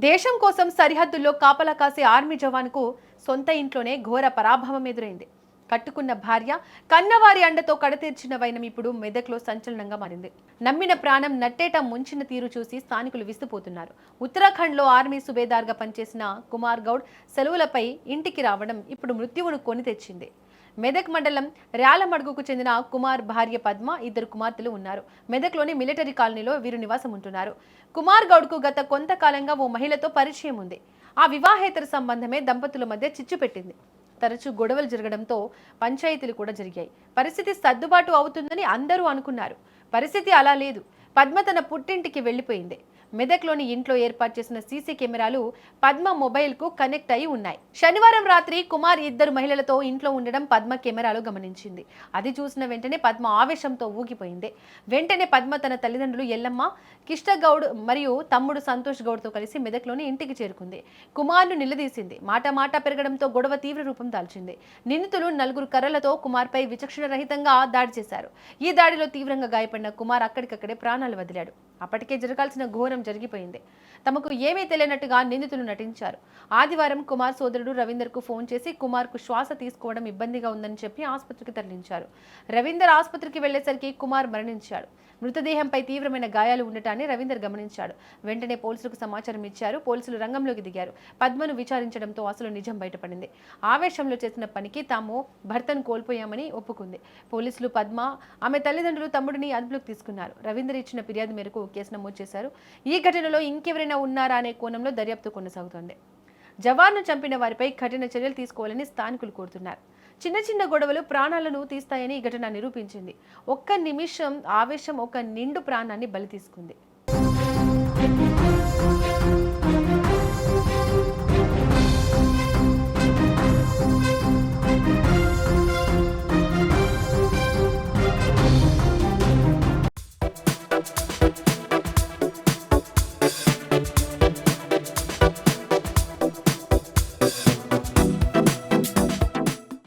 దేశం కోసం సరిహద్దుల్లో కాపలా కాసే ఆర్మీ జవాన్కు సొంత ఇంట్లోనే ఘోర పరాభవం ఎదురైంది. కట్టుకున్న భార్య, కన్నవారి అండతో కడతీర్చిన వైనం ఇప్పుడు మెదక్లో సంచలనంగా మారింది. నమ్మిన ప్రాణం నట్టేట ముంచిన తీరు చూసి స్థానికులు విస్తుపోతున్నారు. ఉత్తరాఖండ్లో ఆర్మీ సుబేదార్గా పనిచేసిన కుమార్ గౌడ్ సెలవులపై ఇంటికి రావడం ఇప్పుడు మృత్యువును కొని తెచ్చింది. మెదక్ మండలం ర్యాలమడుగుకు చెందిన కుమార్ భార్య పద్మ, ఇద్దరు కుమార్తెలు ఉన్నారు. మెదక్లోని మిలిటరీ కాలనీలో వీరు నివాసం ఉంటున్నారు. కుమార్ గౌడ్కు గత కొంతకాలంగా ఓ మహిళతో పరిచయం ఉంది. ఆ వివాహేతర సంబంధమే దంపతుల మధ్య చిచ్చు పెట్టింది. తరచూ గొడవలు జరగడంతో పంచాయతీలు కూడా జరిగాయి. పరిస్థితి సర్దుబాటు అవుతుందని అందరూ అనుకున్నారు. పరిస్థితి అలా లేదు. పద్మ తన పుట్టింటికి వెళ్లిపోయింది. మెదక్లోని ఇంట్లో ఏర్పాటు చేసిన సీసీ కెమెరాలు పద్మ మొబైల్కు కనెక్ట్ అయి ఉన్నాయి. శనివారం రాత్రి కుమార్ ఇద్దరు మహిళలతో ఇంట్లో ఉండడం పద్మ కెమెరాలో గమనించింది. అది చూసిన వెంటనే పద్మ ఆవేశంతో ఊగిపోయింది. వెంటనే పద్మ తన తల్లిదండ్రులు ఎల్లమ్మ, కిష్టగౌడ్ మరియు తమ్ముడు సంతోష్ గౌడ్తో కలిసి మెదక్లోని ఇంటికి చేరుకుంది. కుమార్ను నిలదీసింది. మాట పెరగడంతో గొడవ తీవ్ర రూపం దాల్చింది. నిందితులు నలుగురు కర్రలతో కుమార్పై విచక్షణ రహితంగా దాడి చేశారు. ఈ దాడిలో తీవ్రంగా గాయపడిన కుమార్ అక్కడికక్కడే ప్రాణాలు వదిలాడు. అప్పటికే జరగాల్సిన ఘోరం జరిగిపోయింది. తమకు ఏమీ తెలియనట్టుగా నిందితులు నటించారు. ఆదివారం కుమార్ సోదరుడు రవీందర్కు ఫోన్ చేసి కుమార్కు శ్వాస తీసుకోవడం ఇబ్బందిగా ఉందని చెప్పి ఆసుపత్రికి తరలించారు. రవీందర్ ఆసుపత్రికి వెళ్లేసరికి కుమార్ మరణించాడు. మృతదేహంపై తీవ్రమైన గాయాలు ఉండటాన్ని రవీందర్ గమనించాడు. వెంటనే పోలీసులకు సమాచారం ఇచ్చారు. పోలీసులు రంగంలోకి దిగారు. పద్మను విచారించడంతో అసలు నిజం బయటపడింది. ఆవేశంలో చేసిన పనికి తాము భర్తను కోల్పోయామని ఒప్పుకుంది. పోలీసులు పద్మ, ఆమె తల్లిదండ్రులు, తమ్ముడిని అదుపులోకి తీసుకున్నారు. రవీందర్ ఇచ్చిన ఫిర్యాదు మేరకు కేసు నమోదు చేశారు. ఈ ఘటనలో ఇంకెవరైనా ఉన్నారా అనే కోణంలో దర్యాప్తు కొనసాగుతోంది. జవాన్ను చంపిన వారిపై కఠిన చర్యలు తీసుకోవాలని స్థానికులు కోరుతున్నారు. చిన్న గొడవలు ప్రాణాలను తీస్తాయని ఈ ఘటన నిరూపించింది. ఒక్క నిమిషం ఆవేశం ఒక నిండు ప్రాణాన్ని బలి తీసుకుంది.